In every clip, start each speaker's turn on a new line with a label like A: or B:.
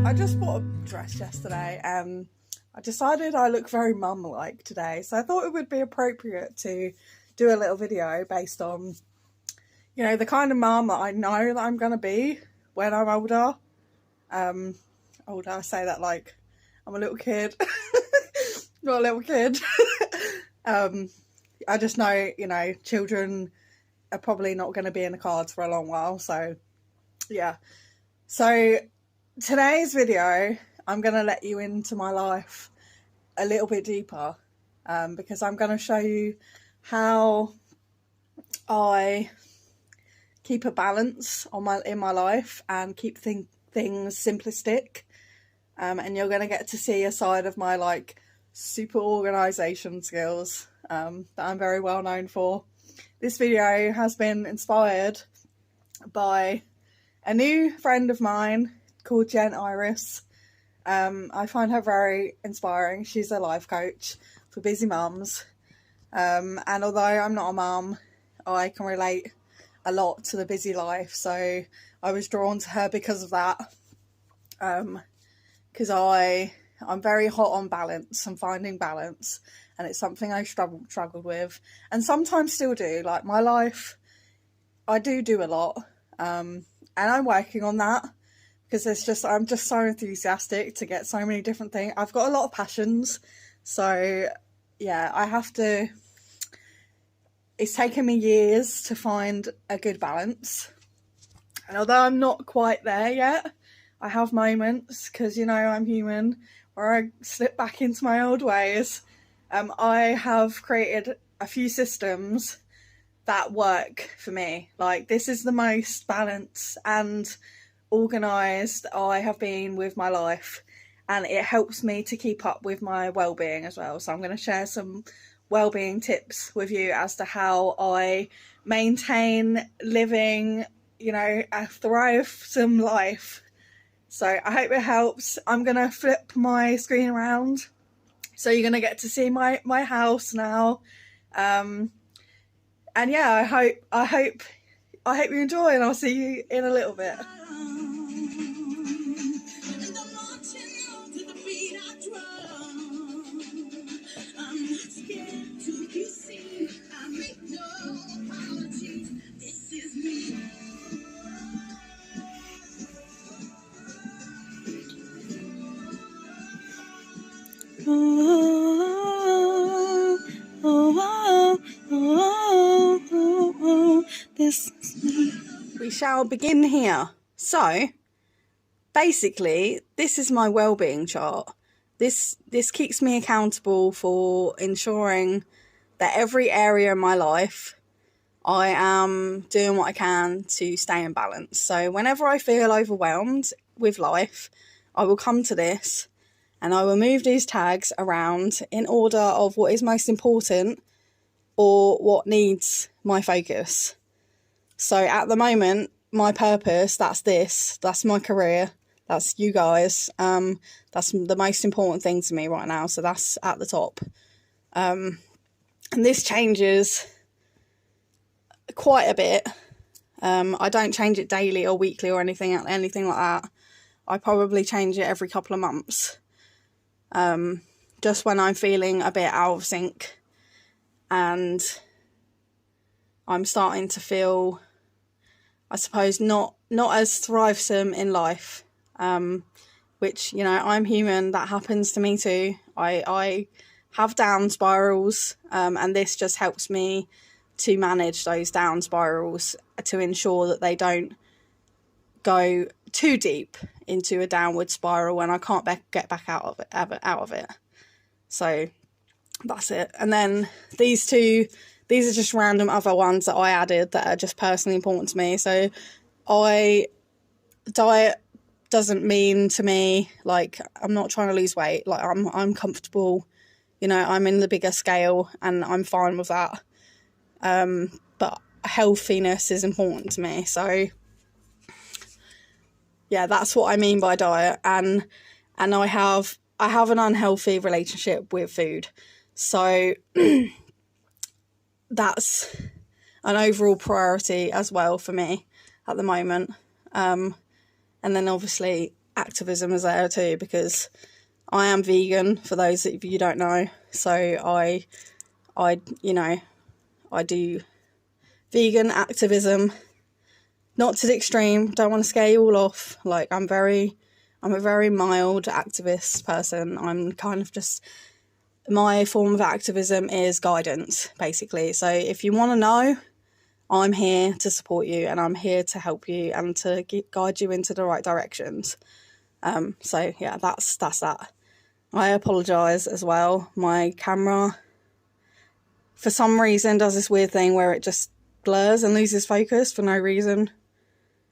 A: I just bought a dress yesterday. I decided I look very mum-like today, so I thought it would be appropriate to do a little video based on, you know, the kind of mum that I know that I'm going to be when I'm older. Older, I say that like I'm a little kid. Not a little kid. I just know, you know, children are probably not going to be in the cards for a long while, so yeah. So today's video, I'm going to let you into my life a little bit deeper, because I'm going to show you how I keep a balance in my life and keep things simplistic, and you're going to get to see a side of my like super organisation skills that I'm very well known for. This video has been inspired by a new friend of mine called Jen Iris. I find her very inspiring. She's a life coach for busy mums, and although I'm not a mum, I can relate a lot to the busy life, so I was drawn to her because of that, because I'm very hot on balance and finding balance, and it's something I struggled with and sometimes still do. Like my life, I do a lot, and I'm working on that, because I'm just so enthusiastic to get so many different things. I've got a lot of passions, so yeah, it's taken me years to find a good balance, and although I'm not quite there yet, I have moments, because you know I'm human, where I slip back into my old ways. I have created a few systems that work for me. Like, this is the most balanced and organised I have been with my life, and it helps me to keep up with my well-being as well. So I'm going to share some well-being tips with you as to how I maintain living, you know, a thrivesome life. So I hope it helps. I'm going to flip my screen around, so you're going to get to see my house now. And yeah, I hope you enjoy, and I'll see you in a little bit. We shall begin here. So basically, this is my well-being chart. This keeps me accountable for ensuring that every area in my life I am doing what I can to stay in balance. So whenever I feel overwhelmed with life, I will come to this and I will move these tags around in order of what is most important or what needs my focus. So at the moment, my purpose, that's my career, that's you guys, that's the most important thing to me right now, so that's at the top. And this changes quite a bit. I don't change it daily or weekly or anything like that. I probably change it every couple of months, just when I'm feeling a bit out of sync and I'm starting to feel, I suppose, not as thrivesome in life, which, you know, I'm human, that happens to me too. I have down spirals, and this just helps me to manage those down spirals to ensure that they don't go too deep into a downward spiral when I can't get back out of it. So that's it. And then these are just random other ones that I added that are just personally important to me. So diet doesn't mean to me, like, I'm not trying to lose weight. Like, I'm comfortable, you know, I'm in the bigger scale and I'm fine with that. But healthiness is important to me. So yeah, that's what I mean by diet. And I have an unhealthy relationship with food. So that's an overall priority as well for me at the moment. And then obviously activism is there too, because I am vegan, for those of you who don't know. So I do vegan activism, not to the extreme, don't want to scare you all off. Like, I'm a very mild activist person. I'm kind of just, my form of activism is guidance, basically. So if you want to know, I'm here to support you, and I'm here to help you and to guide you into the right directions. So yeah, that's that. I apologise as well. My camera, for some reason, does this weird thing where it just blurs and loses focus for no reason.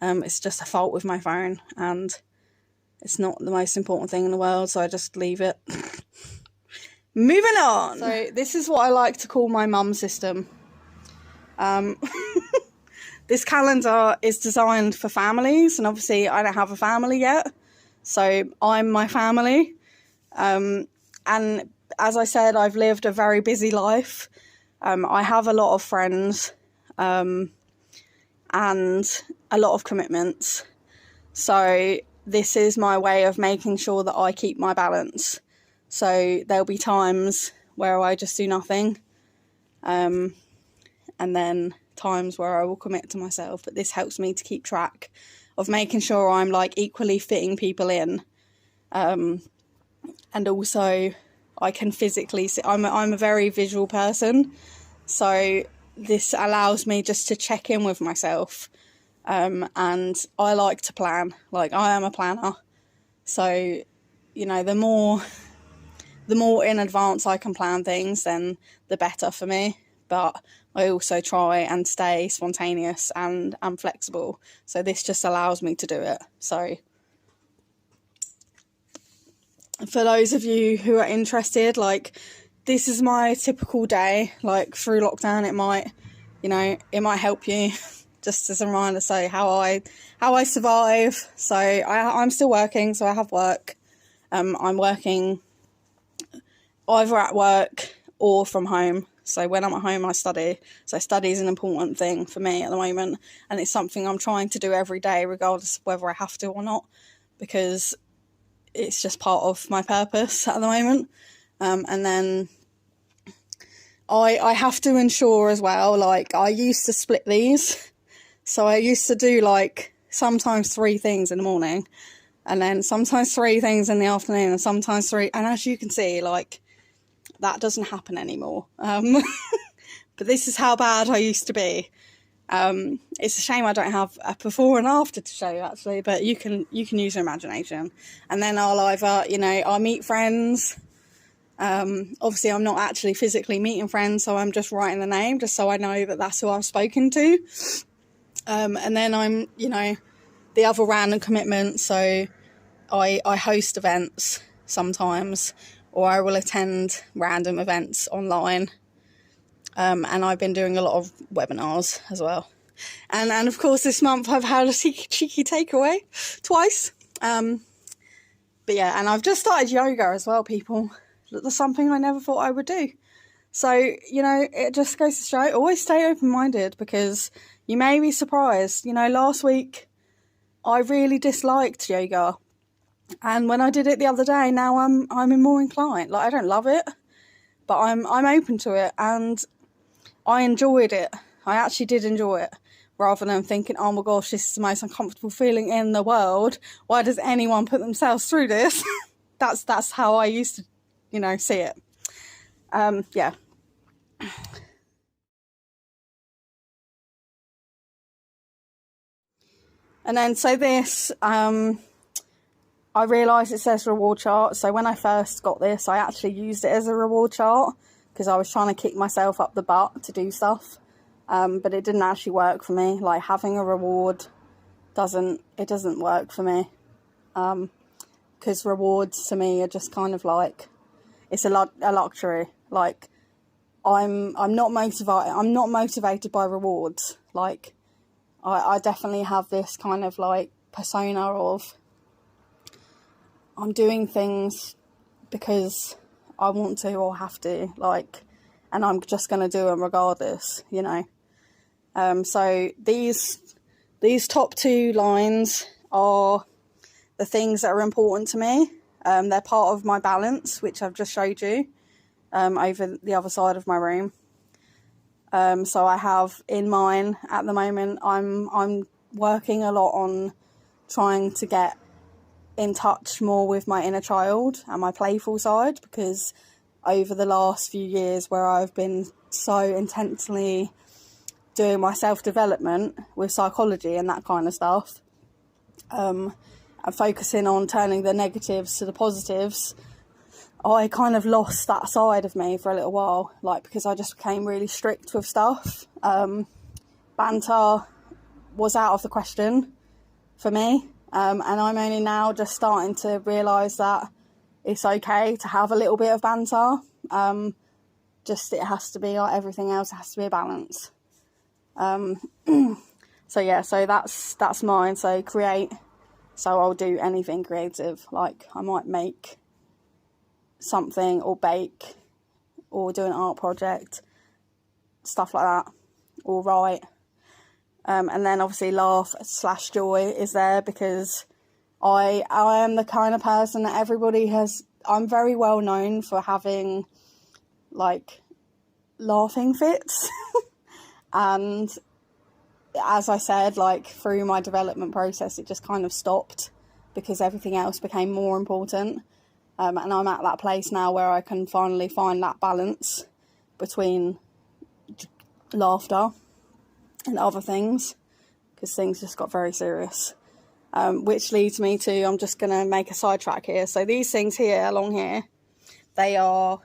A: It's just a fault with my phone, and it's not the most important thing in the world, so I just leave it. Moving on. So this is what I like to call my mum system. This calendar is designed for families, and obviously I don't have a family yet, so I'm my family. And as I said, I've lived a very busy life. I have a lot of friends, and a lot of commitments. So this is my way of making sure that I keep my balance. So there'll be times where I just do nothing, and then times where I will commit to myself. But this helps me to keep track of making sure I'm like equally fitting people in. And also I can physically see, I'm a very visual person, so this allows me just to check in with myself. And I like to plan, like I am a planner. So, you know, the more in advance I can plan things, then the better for me. But I also try and stay spontaneous and flexible. So this just allows me to do it. So for those of you who are interested, like, this is my typical day. Like, through lockdown, it might help you just as a reminder. So how I survive. So I'm still working, so I have work. I'm working either at work or from home. So when I'm at home, I study. So study is an important thing for me at the moment, and it's something I'm trying to do every day, regardless of whether I have to or not, because it's just part of my purpose at the moment. And then I have to ensure as well, like, I used to split these. So I used to do like sometimes 3 things in the morning, and then sometimes 3 things in the afternoon, and sometimes 3. And as you can see, like, that doesn't happen anymore. But this is how bad I used to be. It's a shame I don't have a before and after to show you, actually, but you can use your imagination. And then I'll either, I'll meet friends. Obviously I'm not actually physically meeting friends, so I'm just writing the name just so I know that that's who I've spoken to. And then I'm, the other random commitment. So I host events sometimes, or I will attend random events online. And I've been doing a lot of webinars as well. And of course, this month I've had a cheeky takeaway twice. But yeah, and I've just started yoga as well, people. That's something I never thought I would do. So, it just goes to show, always stay open-minded, because you may be surprised. Last week I really disliked yoga. And when I did it the other day, now I'm more inclined. Like, I don't love it, but I'm open to it, and I enjoyed it. I actually did enjoy it, rather than thinking, oh my gosh, this is the most uncomfortable feeling in the world. Why does anyone put themselves through this? That's how I used to, see it. Yeah. And then, so this, I realised it says reward chart. So when I first got this, I actually used it as a reward chart, because I was trying to kick myself up the butt to do stuff. But it didn't actually work for me. Like, having a reward doesn't work for me. Because rewards to me are just kind of like, it's a luxury. Like, I'm not motivated by rewards. Like, I definitely have this kind of like persona of, I'm doing things because I want to or have to, like, and I'm just going to do them regardless, So these top 2 lines are the things that are important to me. They're part of my balance, which I've just showed you over the other side of my room. So I have in mine at the moment, I'm working a lot on trying to get in touch more with my inner child and my playful side, because over the last few years where I've been so intensely doing my self-development with psychology and that kind of stuff, and focusing on turning the negatives to the positives, I kind of lost that side of me for a little while, like, because I just became really strict with stuff. Banter was out of the question for me, and I'm only now just starting to realise that it's okay to have a little bit of banter. Just it has to be like everything else, it has to be a balance. So yeah, so that's mine. So create. So I'll do anything creative, like I might make something or bake or do an art project, stuff like that, or write. And then obviously laugh/joy is there, because I am the kind of person that everybody has. I'm very well known for having like laughing fits. And as I said, like through my development process, it just kind of stopped because everything else became more important. And I'm at that place now where I can finally find that balance between laughter and other things, because things just got very serious. Which leads me to, I'm just going to make a sidetrack here. So these things here, along here, they are,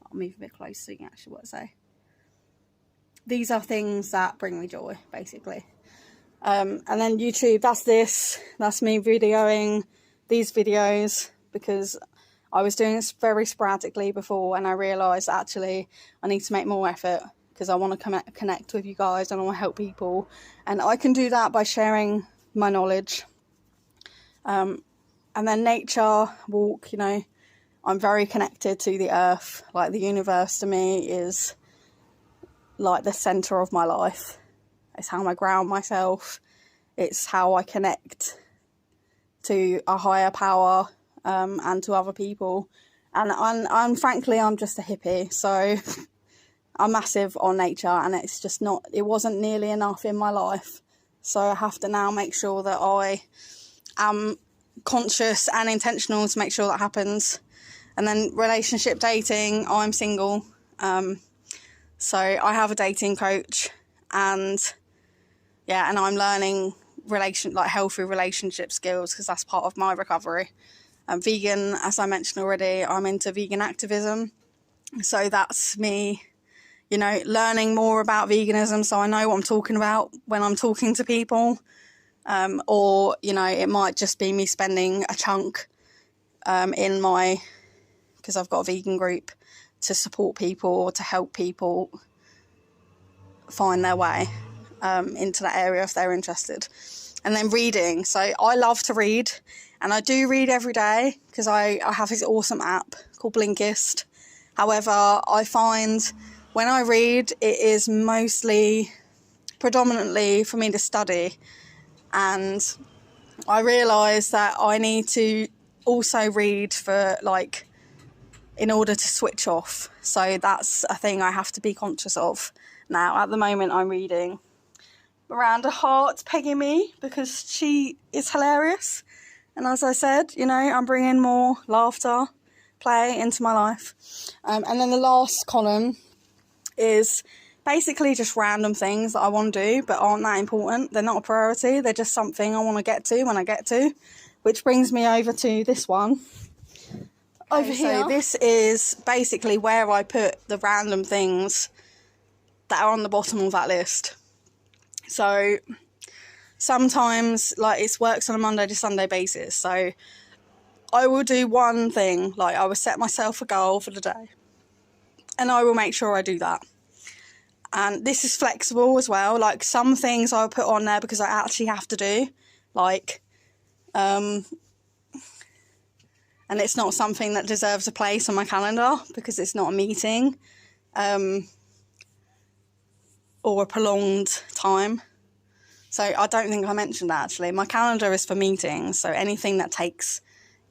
A: I'll move a bit closer so you can actually what I say. These are things that bring me joy, basically. And then YouTube, that's me videoing these videos, because I was doing this very sporadically before, and I realised actually I need to make more effort, because I want to connect with you guys and I want to help people. And I can do that by sharing my knowledge. And then nature, walk, you know, I'm very connected to the earth. Like the universe to me is like the centre of my life. It's how I ground myself. It's how I connect to a higher power and to other people. And I'm frankly, I'm just a hippie, so I'm massive on nature, and it's just not, it wasn't nearly enough in my life. So I have to now make sure that I am conscious and intentional to make sure that happens. And then relationship, dating, I'm single. So I have a dating coach, and yeah, and I'm learning healthy relationship skills, because that's part of my recovery. I'm vegan, as I mentioned already. I'm into vegan activism. So that's me, you know, learning more about veganism, so I know what I'm talking about when I'm talking to people. Or, you know, it might just be me spending a chunk because I've got a vegan group, to support people or to help people find their way into that area if they're interested. And then reading. So I love to read, and I do read every day because I have this awesome app called Blinkist. However, I find when I read, it is predominantly for me to study. And I realise that I need to also read for, like, in order to switch off. So that's a thing I have to be conscious of. Now, at the moment, I'm reading Miranda Hart's Pegging Me, because she is hilarious. And as I said, you know, I'm bringing more laughter, play into my life. And then the last column is basically just random things that I want to do but aren't that important. They're not a priority. They're just something I want to get to when I get to. Which brings me over to this one. Over here. So this is basically where I put the random things that are on the bottom of that list. So sometimes, like, it works on a Monday to Sunday basis. So I will do one thing, like I will set myself a goal for the day, and I will make sure I do that. And this is flexible as well. Like, some things I'll put on there because I actually have to do, like, and it's not something that deserves a place on my calendar because it's not a meeting, or a prolonged time. So I don't think I mentioned that actually. My calendar is for meetings, so anything that takes,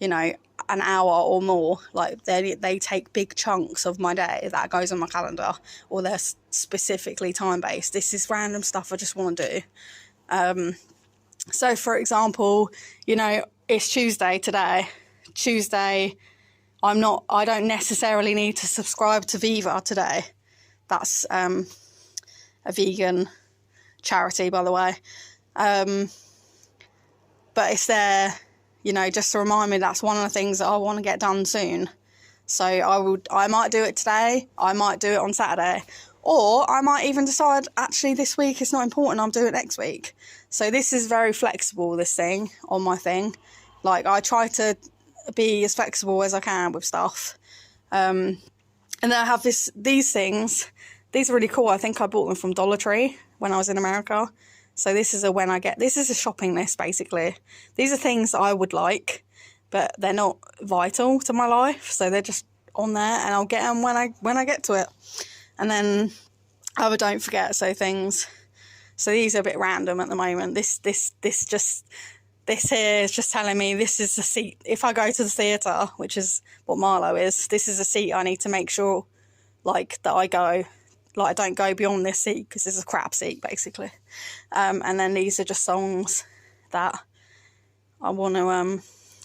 A: you know, an hour or more, like they take big chunks of my day, that goes on my calendar, or they're specifically time-based. This is random stuff I just want to do. So for example, you know, it's Tuesday today. Tuesday, I don't necessarily need to subscribe to Viva today. That's a vegan charity, by the way. But it's there, you know, just to remind me that's one of the things that I want to get done soon. So I might do it today, I might do it on Saturday, or I might even decide, actually, this week it's not important, I'll do it next week. So this is very flexible, this thing, on my thing. Like, I try to be as flexible as I can with stuff. And then I have these things. These are really cool. I think I bought them from Dollar Tree when I was in America. So this is a shopping list, basically. These are things that I would like, but they're not vital to my life. So they're just on there, and I'll get them when I get to it. And then other don't forget so things. So these are a bit random at the moment. This here is just telling me this is the seat. If I go to the theatre, which is what Marlow is, this is a seat I need to make sure, like, that I go. Like, I don't go beyond this seat because it's a crap seat, basically. And then these are just songs that I want to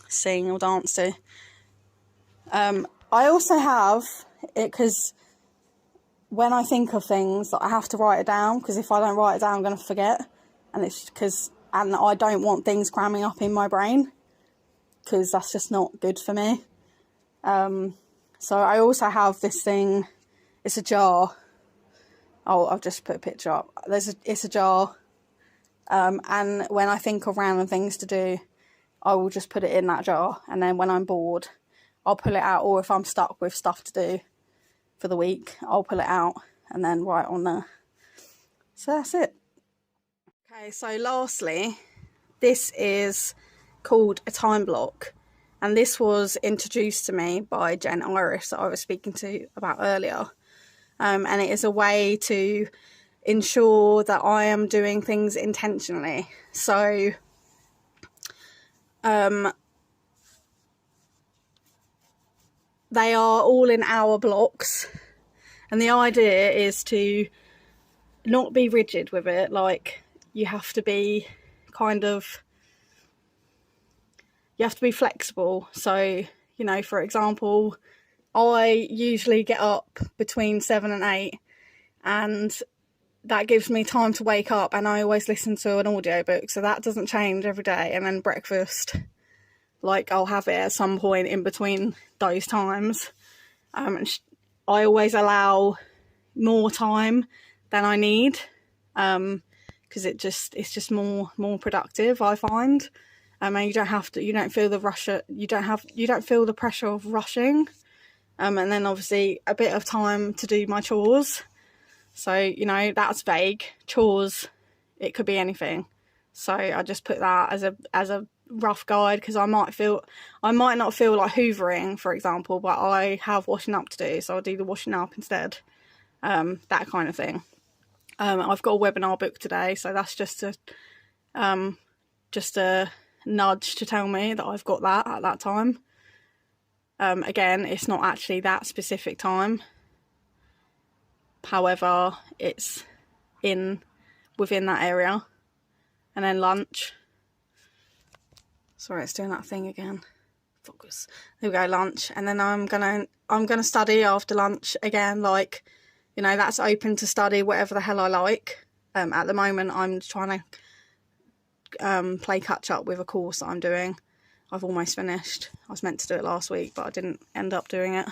A: sing or dance to. I also have it because when I think of things, I have to write it down, because if I don't write it down, I'm going to forget. And I don't want things cramming up in my brain, because that's just not good for me. So I also have this thing. It's a jar. Oh, I've just put a picture up. It's a jar. And when I think of random things to do, I will just put it in that jar. And then when I'm bored, I'll pull it out. Or if I'm stuck with stuff to do for the week, I'll pull it out and then write on there. So that's it. Okay, so lastly, this is called a time block. And this was introduced to me by Jen Irish that I was speaking to about earlier. And it is a way to ensure that I am doing things intentionally. So they are all in hour blocks, and the idea is to not be rigid with it. Like, you have to be flexible. So, you know, for example, I usually get up between 7 and 8, and that gives me time to wake up, and I always listen to an audiobook, so that doesn't change every day. And then breakfast, like, I'll have it at some point in between those times. And I always allow more time than I need, because it's just more productive, I find. And you don't feel the rush. You don't feel the pressure of rushing. And then obviously a bit of time to do my chores. So, you know, that's vague. Chores, it could be anything. So I just put that as a rough guide, because I might not feel like hoovering, for example, but I have washing up to do, so I'll do the washing up instead. That kind of thing. I've got a webinar booked today, so that's just a nudge to tell me that I've got that at that time. Again, it's not actually that specific time. However, it's within that area. And then lunch. Sorry, it's doing that thing again. Focus. There we go, lunch. And then I'm gonna study after lunch again. Like, you know, that's open to study whatever the hell I like. At the moment, I'm trying to play catch up with a course that I'm doing. I've almost finished. I was meant to do it last week, but I didn't end up doing it.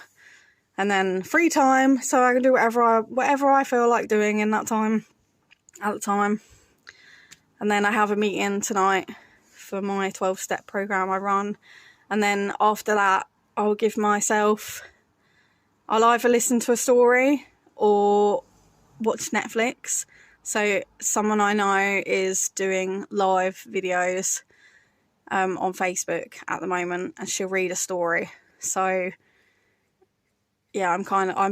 A: And then free time, so I can do whatever I feel like doing in that time, at the time. And then I have a meeting tonight for my 12-step program I run. And then after that, I'll either listen to a story or watch Netflix. So someone I know is doing live videos on Facebook at the moment, and she'll read a story. So yeah, I'm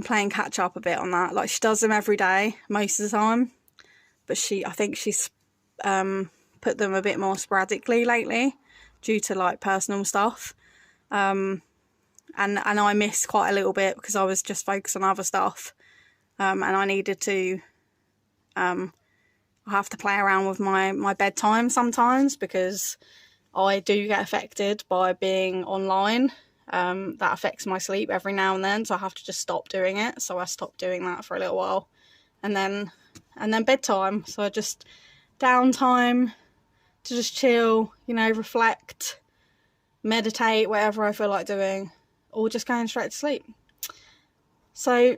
A: playing catch up a bit on that. Like, she does them every day most of the time, but I think she's put them a bit more sporadically lately due to like personal stuff. And I missed quite a little bit because I was just focused on other stuff. And I needed to, I have to play around with my bedtime sometimes because I do get affected by being online. That affects my sleep every now and then, so I have to just stop doing it. So I stopped doing that for a little while. And then bedtime. So I just downtime to just chill, you know, reflect, meditate, whatever I feel like doing, or just going straight to sleep. So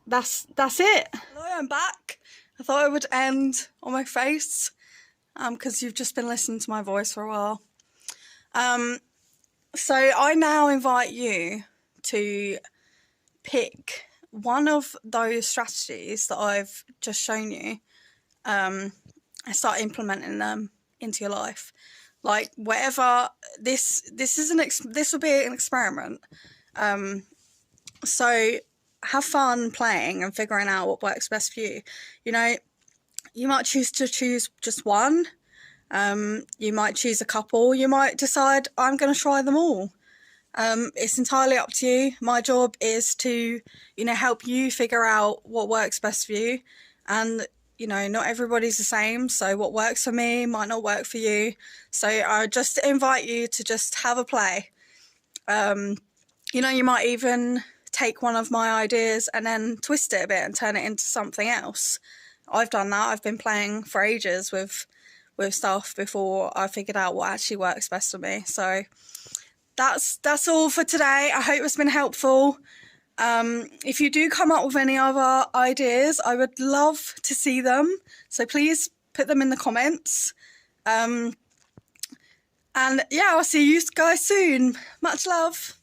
A: that's it. Hello, I'm back. I thought I would end on my face because you've just been listening to my voice for a while. So I now invite you to pick one of those strategies that I've just shown you and start implementing them into your life. Like whatever, this will be an experiment. So have fun playing and figuring out what works best for you. You know, you might choose just one. You might choose a couple. You might decide, I'm going to try them all. It's entirely up to you. My job is to, you know, help you figure out what works best for you. And, you know, not everybody's the same. So what works for me might not work for you. So I just invite you to just have a play. You know, you might even take one of my ideas and then twist it a bit and turn it into something else. I've done that. I've been playing for ages with stuff before I figured out what actually works best for me. So that's all for today. I hope it's been helpful. If you do come up with any other ideas, I would love to see them. So please put them in the comments. And yeah, I'll see you guys soon. Much love.